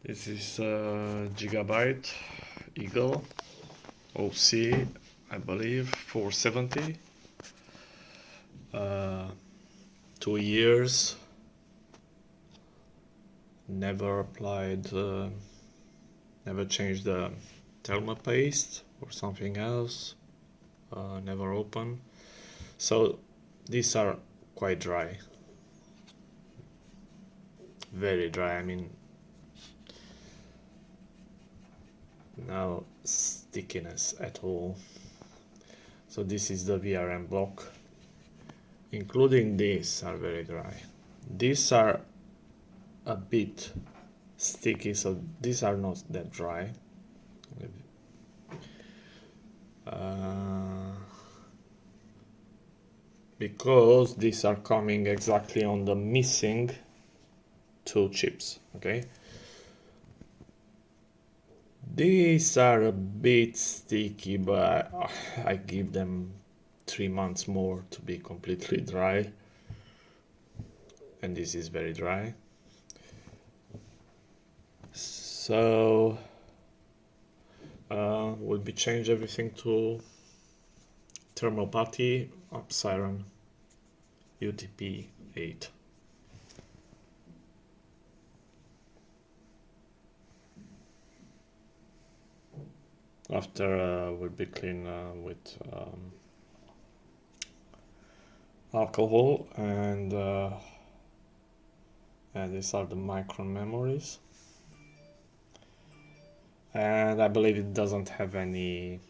This is Gigabyte Eagle OC, I believe, 470. 2 years. Never applied, never changed the thermal paste or something else. Never open. So these are quite dry. Very dry. I mean, no stickiness at all. So this is the VRM block, including these are very dry. These are a bit sticky, so these are not that dry. Because these are coming exactly on the missing two chips, okay? These are a bit sticky, but I give them 3 months more to be completely dry. And this is very dry. So we'll be change everything to thermal putty Upsiren UTP 8. After we'll be clean with alcohol, and these are the micron memories, and I believe it doesn't have any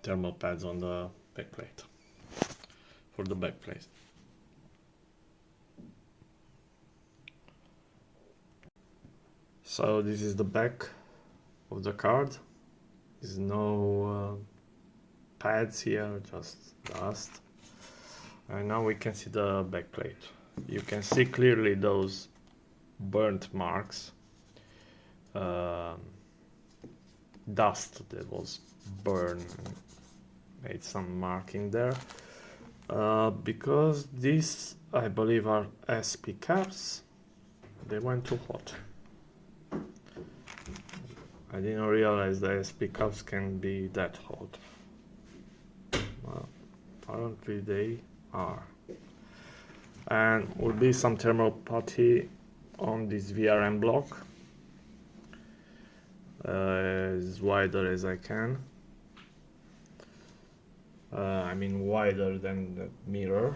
thermal pads on the backplate for the backplate. So this is the back of the card. There's no pads here, just dust. And now we can see the backplate. You can see clearly those burnt marks, dust that was burned and made some mark in there, because these, I believe, are SP caps. They went too hot. I didn't realize the SP caps can be that hot. Well, apparently they are. And will be some thermal putty on this VRM block, as wider as I can. I mean wider than the mirror.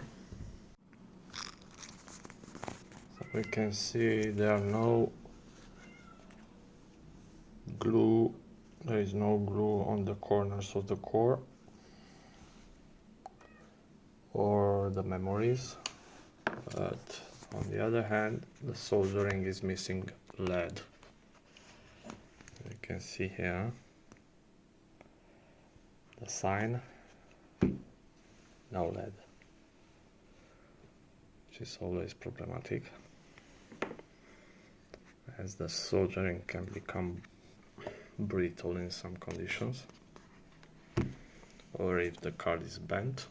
So we can see there are no glue. There is no glue on the corners of the core or the memories, but on the other hand, the soldering is missing lead. You can see here the sign, no lead, which is always problematic, as the soldering can become brittle in some conditions, or if the card is bent.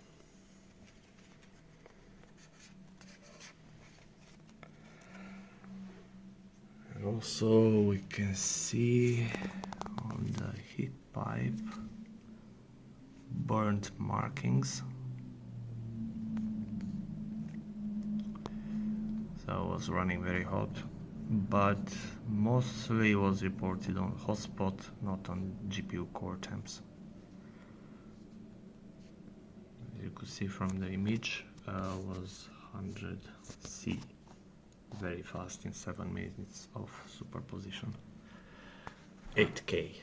And also we can see on the heat pipe burnt markings. So it was running very hot, but mostly was reported on hotspot, not on GPU core temps. As you could see from the image, was 100 C, very fast in 7 minutes of superposition, 8K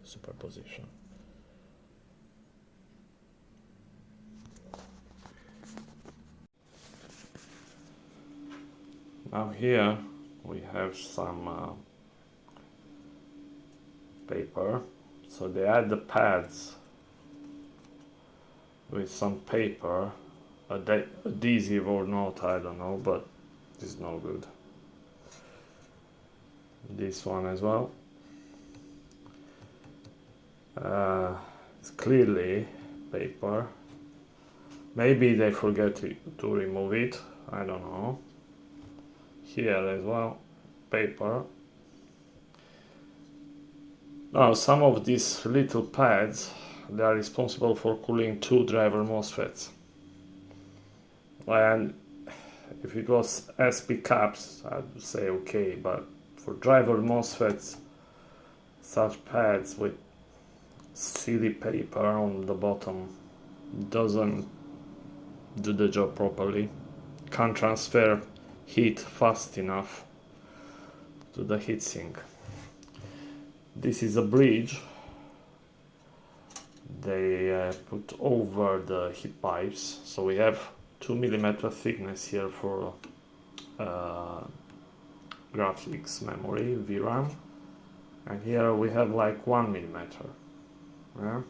superposition. Now here we have some paper, so they add the pads with some paper, adhesive or not, I don't know, but it's no good. This one as well, it's clearly paper. Maybe they forget to remove it, I don't know. Here as well, paper. Now, some of these little pads, they are responsible for cooling 2 driver MOSFETs. And if it was SP caps, I'd say okay, but for driver MOSFETs, such pads with silly paper on the bottom doesn't do the job properly. Can't transfer heat fast enough to the heatsink. This is a bridge they put over the heat pipes, so we have 2mm thickness here for graphics memory, VRAM, and here we have like 1mm. Yeah?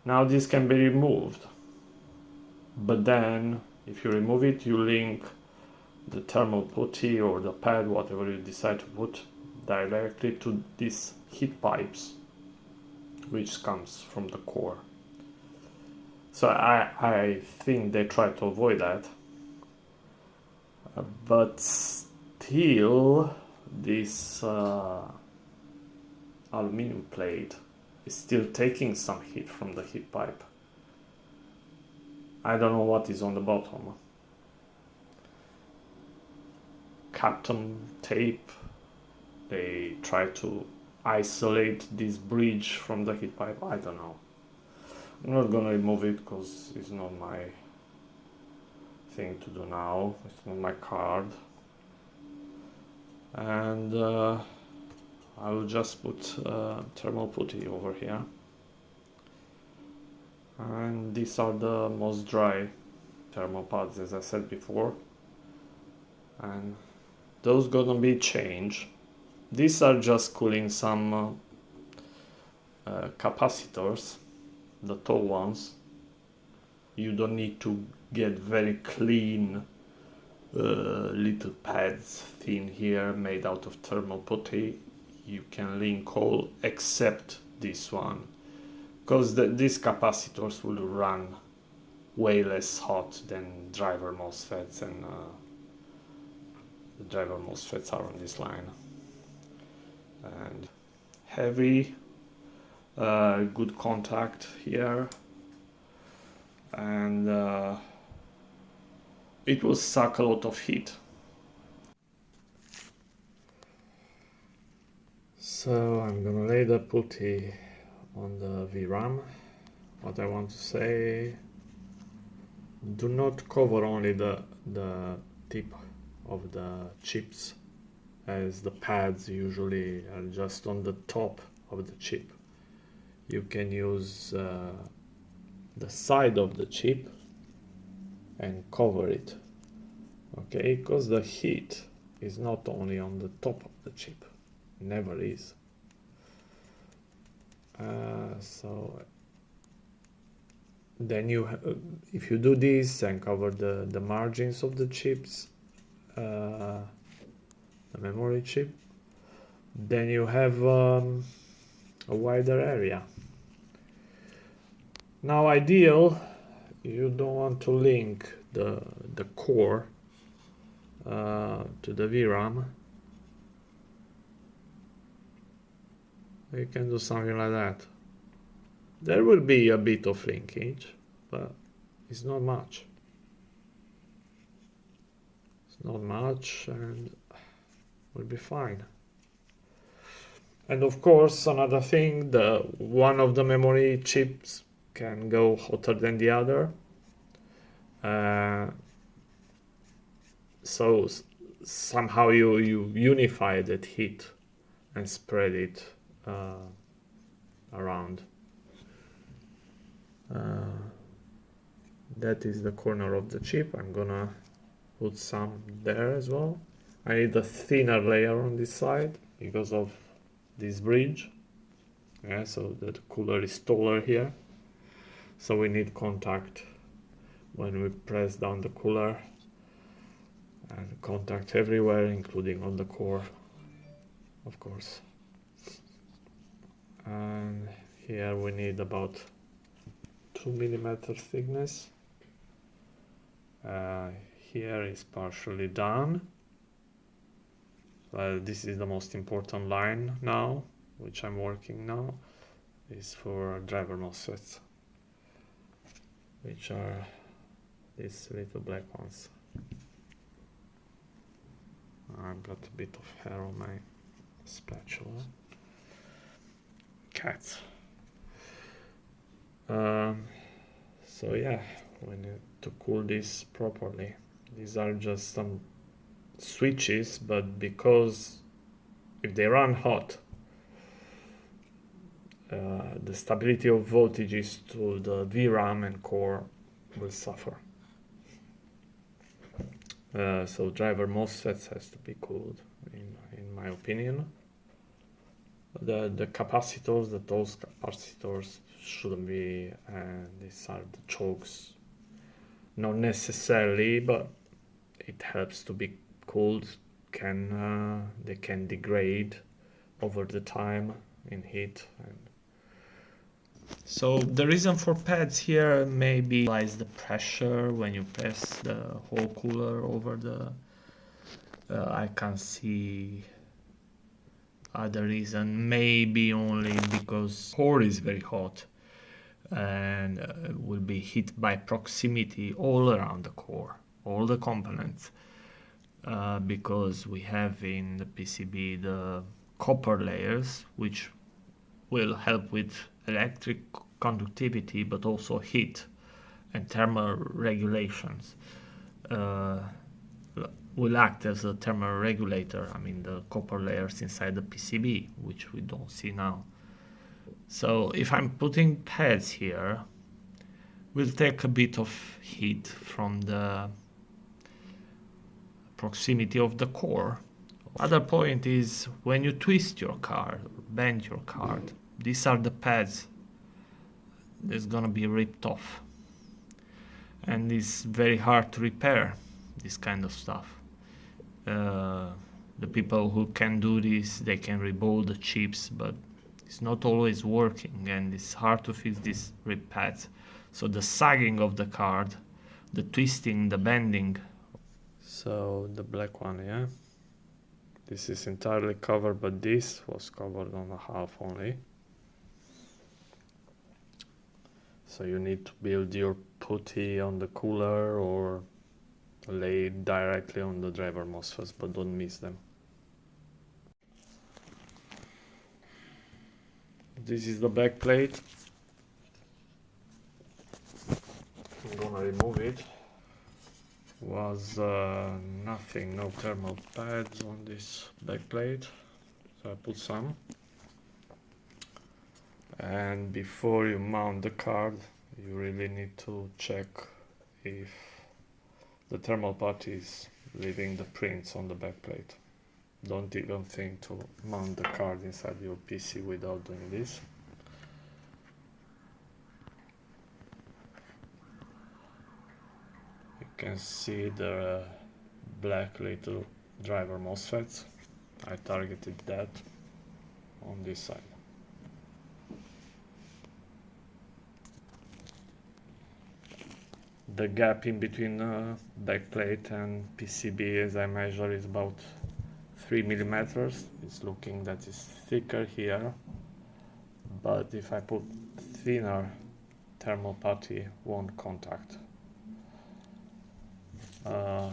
Now this can be removed, but then if you remove it, you link the thermal putty or the pad, whatever you decide to put, directly to these heat pipes, which comes from the core. So I think they try to avoid that, but still this aluminum plate is still taking some heat from the heat pipe. I don't know what is on the bottom. Kapton tape. They try to isolate this bridge from the heat pipe. I don't know. I'm not gonna remove it because it's not my thing to do now. It's not my card. And I will just put thermal putty over here. And these are the most dry thermal pads, as I said before. And those gonna be changed. These are just cooling some capacitors, the tall ones. You don't need to get very clean little pads thin here made out of thermal putty. You can link all except this one, because these capacitors will run way less hot than driver MOSFETs, and the driver MOSFETs are on this line. And heavy, good contact here, and it will suck a lot of heat. So I'm gonna lay the putty on the VRAM. What I want to say, do not cover only the tip of the chips, as the pads usually are just on the top of the chip. You can use the side of the chip and cover it, okay, because the heat is not only on the top of the chip, never is. So then if you do this and cover the margins of the chips, the memory chip, then you have a wider area. Now, ideal, you don't want to link the core to the VRAM. You can do something like that. There will be a bit of linkage, but it's not much. It's not much, and will be fine. And of course, another thing, one of the memory chips can go hotter than the other. So somehow you unify that heat and spread it around. That is the corner of the chip. I'm gonna put some there as well. I need a thinner layer on this side because of this bridge. Yeah, so the cooler is taller here. So we need contact when we press down the cooler, and contact everywhere, including on the core, of course. And here we need about 2mm thickness. Here is partially done. This is the most important line now. which I'm working now, is for driver MOSFETs, which are these little black ones. I've got a bit of hair on my spatula. Cats. So yeah, we need to cool this properly. These are just some switches, but because if they run hot, the stability of voltages to the VRAM and core will suffer. So driver MOSFETs has to be cooled, in my opinion. The capacitors, those capacitors shouldn't be, these are the chokes. Not necessarily, but it helps to be cooled. They can degrade over the time in heat. So the reason for pads here maybe lies the pressure when you press the whole cooler over the. I can't see other reason. Maybe only because core is very hot and will be hit by proximity all around the core, all the components, because we have in the PCB the copper layers, which will help with electric conductivity, but also heat and thermal regulations. Will act as a thermal regulator. I mean, the copper layers inside the PCB, which we don't see now. So if I'm putting pads here, we'll take a bit of heat from the proximity of the core. Other point is when you twist your card, bend your card, these are the pads that's gonna be ripped off. And it's very hard to repair this kind of stuff. The people who can do this, they can rebuild the chips, but it's not always working and it's hard to fix these rip pads. So the sagging of the card, the twisting, the bending. So the black one, yeah? This is entirely covered, but this was covered on the half only. So you need to build your putty on the cooler or lay it directly on the driver MOSFETs, but don't miss them. This is the back plate. I'm gonna remove it. Was nothing, no thermal pads on this back plate, so I put some. And before you mount the card, you really need to check if the thermal putty is leaving the prints on the back plate. Don't even think to mount the card inside your PC without doing this. You can see the black little driver MOSFETs. I targeted that on this side. The gap in between backplate and PCB, as I measure, is about 3 millimeters. It's looking that it's thicker here, but if I put thinner thermal putty, won't contact. You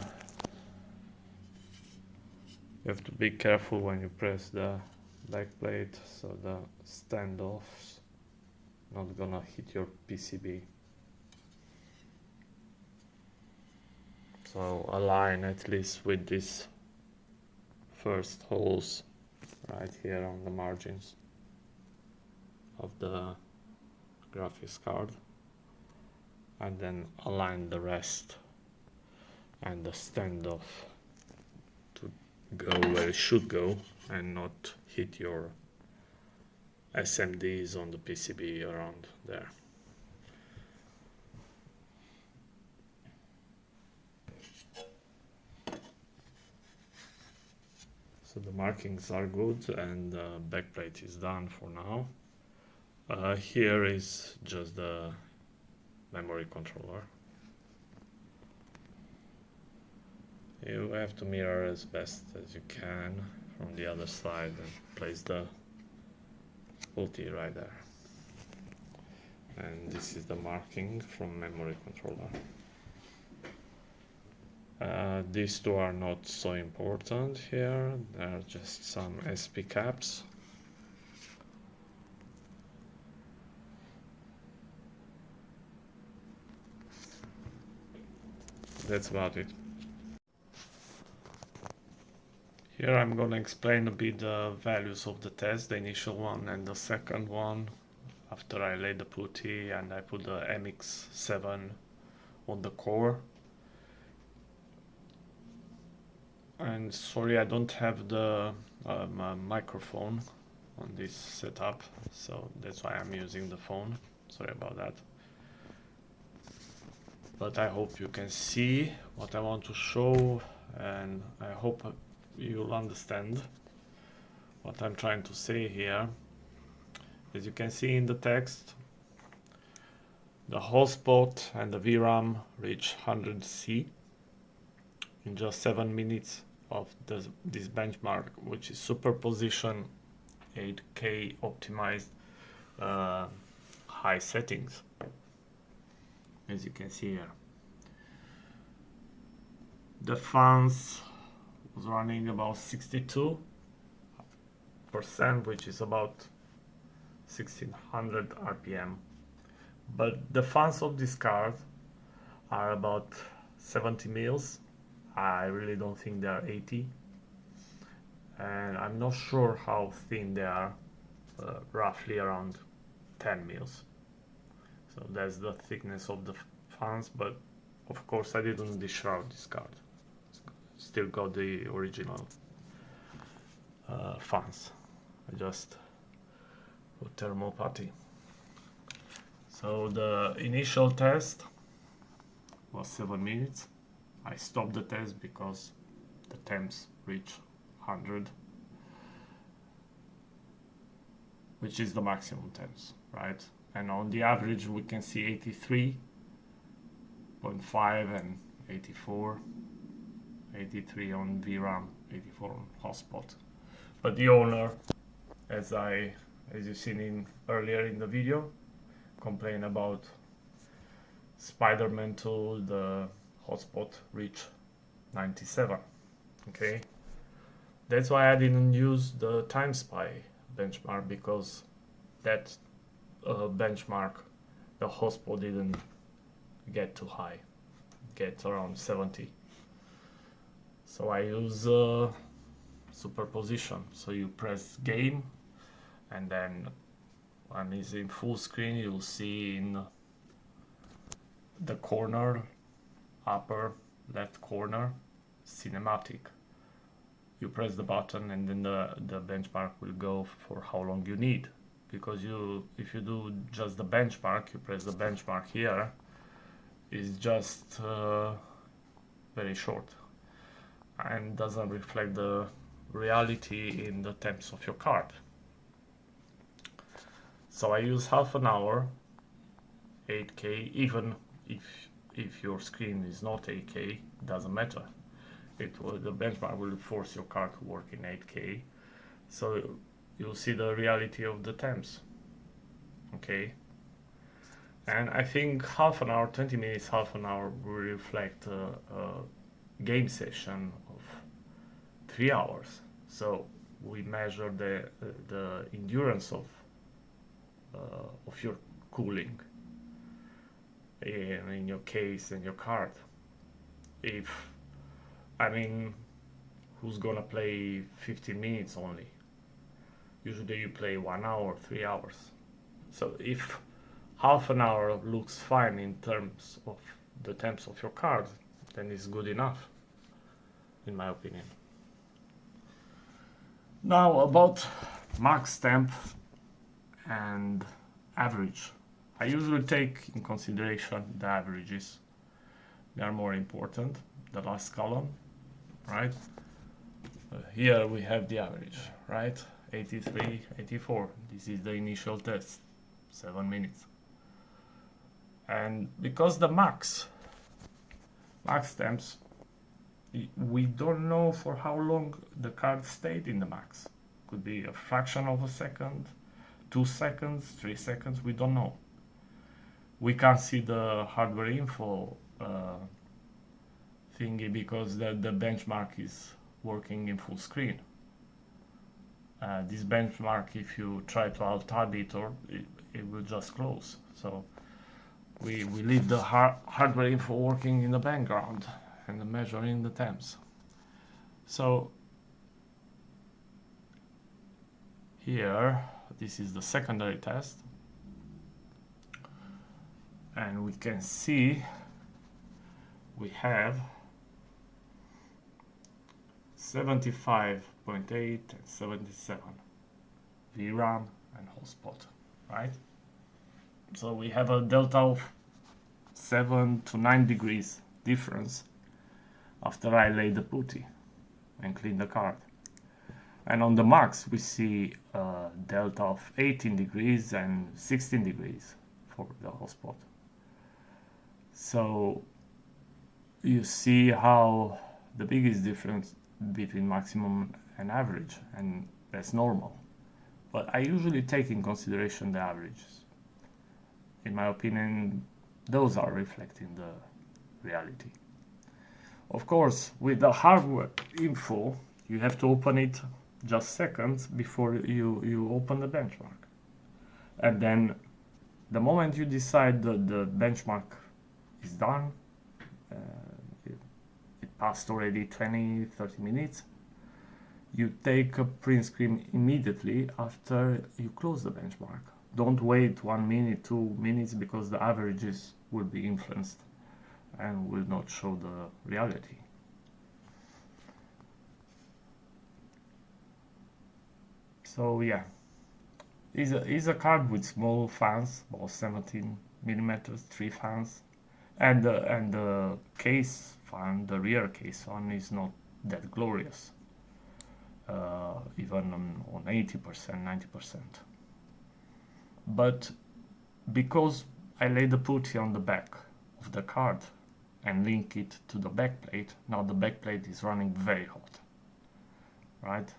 have to be careful when you press the backplate, so the standoffs not gonna hit your PCB. So align at least with these first holes right here on the margins of the graphics card, and then align the rest and the standoff to go where it should go and not hit your SMDs on the PCB around there. So the markings are good and the backplate is done for now. Here is just the memory controller. You have to mirror as best as you can from the other side and place the putty right there. And this is the marking from memory controller. These two are not so important here, they're just some SP caps. That's about it. Here I'm gonna explain a bit the values of the test, the initial one and the second one, after I laid the putty and I put the MX7 on the core. And sorry, I don't have the microphone on this setup, so that's why I'm using the phone. Sorry about that. But I hope you can see what I want to show, and I hope you'll understand what I'm trying to say here. As you can see in the text, the hotspot and the VRAM reach 100C in just 7 minutes of this benchmark, which is superposition 8K optimized high settings, as you can see here. The fans was running about 62%, which is about 1600 RPM, but the fans of this card are about 70 mils. I really don't think they are 80, and I'm not sure how thin they are, roughly around 10 mils. So that's the thickness of the fans, but of course I didn't deshroud this card. Still got the original fans. I just put thermal putty. So the initial test was 7 minutes. I stopped the test because the temps reached 100, which is the maximum temps, right? And on the average we can see 83.5 and 84, 83 on VRAM, 84 on hotspot. But the owner, as you've seen earlier in the video, complained about Spider-Man 2, the hotspot reach 97. Okay, that's why I didn't use the time spy benchmark, because that benchmark, the hotspot didn't get too high, get around 70. So I use superposition. So you press game, and then when it's in full screen, you'll see in the corner, upper left corner, cinematic. You press the button, and then the benchmark will go for how long you need. Because if you do just the benchmark, you press the benchmark here, it's just very short and doesn't reflect the reality in the temps of your card. So I use half an hour, 8K, even if your screen is not 8K, doesn't matter. The benchmark will force your card to work in 8K, so you'll see the reality of the temps. Okay, and I think half an hour, 20 minutes, half an hour will reflect a game session of 3 hours. So we measure the endurance of your cooling in your case and your card. Who's gonna play 15 minutes only? Usually you play 1 hour, 3 hours. So if half an hour looks fine in terms of the temps of your card, then it's good enough, in my opinion. Now about max temp and average. I usually take in consideration the averages. They are more important, the last column, right? Here we have the average, right? 83, 84. This is the initial test, 7 minutes. And because the max temps, we don't know for how long the card stayed in the max. Could be a fraction of a second, 2 seconds, 3 seconds, we don't know. We can't see the hardware info thingy because the benchmark is working in full screen. This benchmark, if you try to alt-tab it, or it will just close. So we leave the hardware info working in the background and measuring the temps. So here, this is the secondary test, and we can see we have 75.8 and 77 VRAM and hotspot, right? So we have a delta of 7 to 9 degrees difference after I lay the putty and clean the card. And on the max we see a delta of 18 degrees and 16 degrees for the hotspot. So you see how the biggest difference between maximum and average, and that's normal. But I usually take in consideration the averages. In my opinion, those are reflecting the reality. Of course, with the hardware info, you have to open it just seconds before you open the benchmark. And then the moment you decide that the benchmark is done, it passed already 20-30 minutes, you take a print screen immediately after you close the benchmark. Don't wait 1 minute, 2 minutes, because the averages will be influenced and will not show the reality. So yeah, is a card with small fans, about 17 millimeters, 3 fans, and the case fan, the rear case fan, is not that glorious, even on 80%, 90%. But because I lay the putty on the back of the card and link it to the backplate, now the backplate is running very hot, right?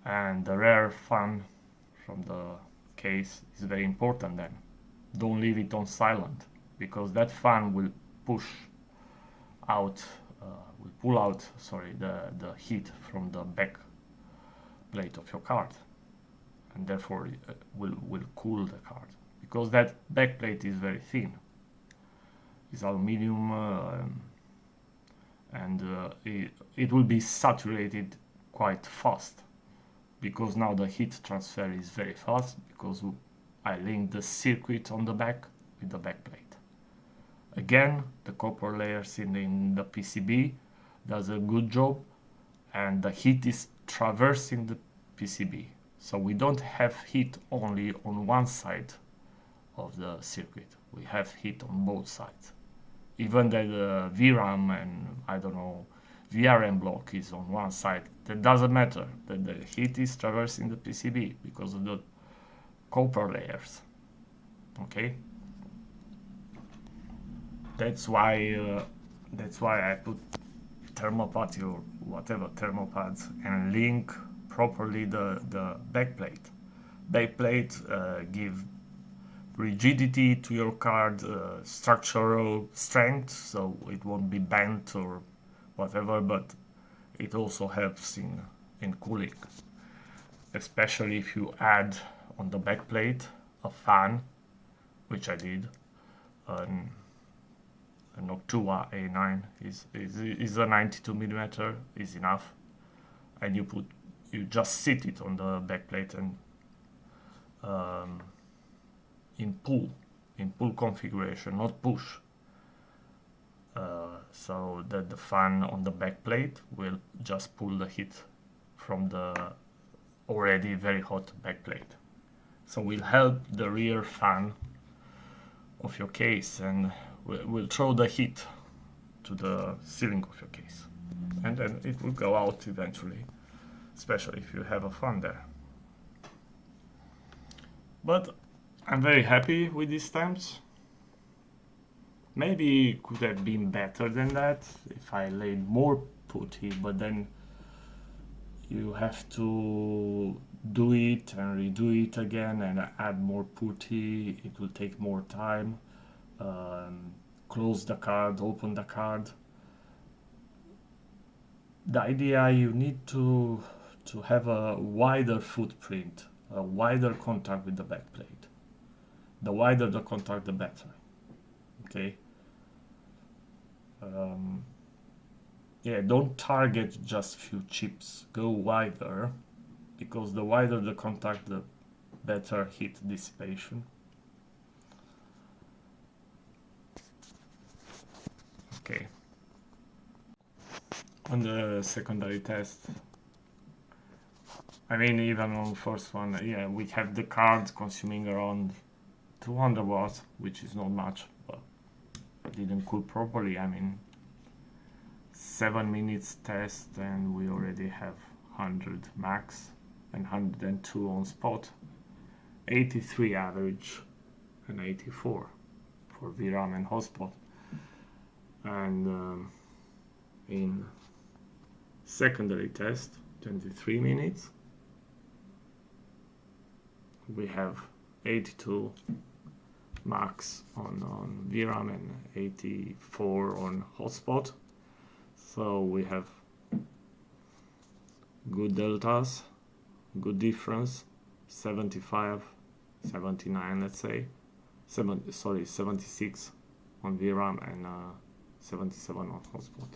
And the rear fan from the case is very important then. Don't leave it on silent, because that fan will pull out the heat from the back plate of your card, and therefore will cool the card, because that back plate is very thin. It's aluminium, and it will be saturated quite fast, because now the heat transfer is very fast, because I link the circuit on the back with the back plate. Again, the copper layers in the PCB does a good job, and the heat is traversing the PCB. So we don't have heat only on one side of the circuit. We have heat on both sides. Even that the VRAM and, I don't know, VRM block is on one side, that doesn't matter. The heat is traversing the PCB because of the copper layers. Okay? That's why I put thermoputty or whatever thermopads and link properly the backplate. Backplate give rigidity to your card, structural strength, so it won't be bent or whatever, but it also helps in cooling, especially if you add on the backplate a fan, which I did. An Noctua A9 is a 92 millimeter, is enough, and you just sit it on the backplate and in pull configuration, not push, so that the fan on the backplate will just pull the heat from the already very hot backplate. So we'll help the rear fan of your case and will throw the heat to the ceiling of your case, and then it will go out eventually, especially if you have a fan there. But I'm very happy with these temps. Maybe it could have been better than that if I laid more putty, but then you have to do it and redo it again and add more putty. It will take more time. Close the card, open the card. The idea, you need to have a wider footprint, a wider contact with the backplate. The wider the contact, the better. Okay. Yeah, don't target just few chips. Go wider, because the wider the contact, the better heat dissipation. Okay. On the secondary test, I mean, even on the first one, yeah, we have the card consuming around 200 watts, which is not much, but didn't cool properly. I mean, 7 minutes test and we already have 100 max and 102 on spot, 83 average and 84 for VRAM and hotspot. And in secondary test, 23 minutes, we have 82 max on VRAM and 84 on hotspot. So we have good deltas, good difference, 75, 79, let's say, 76 on VRAM and 77 on hotspot.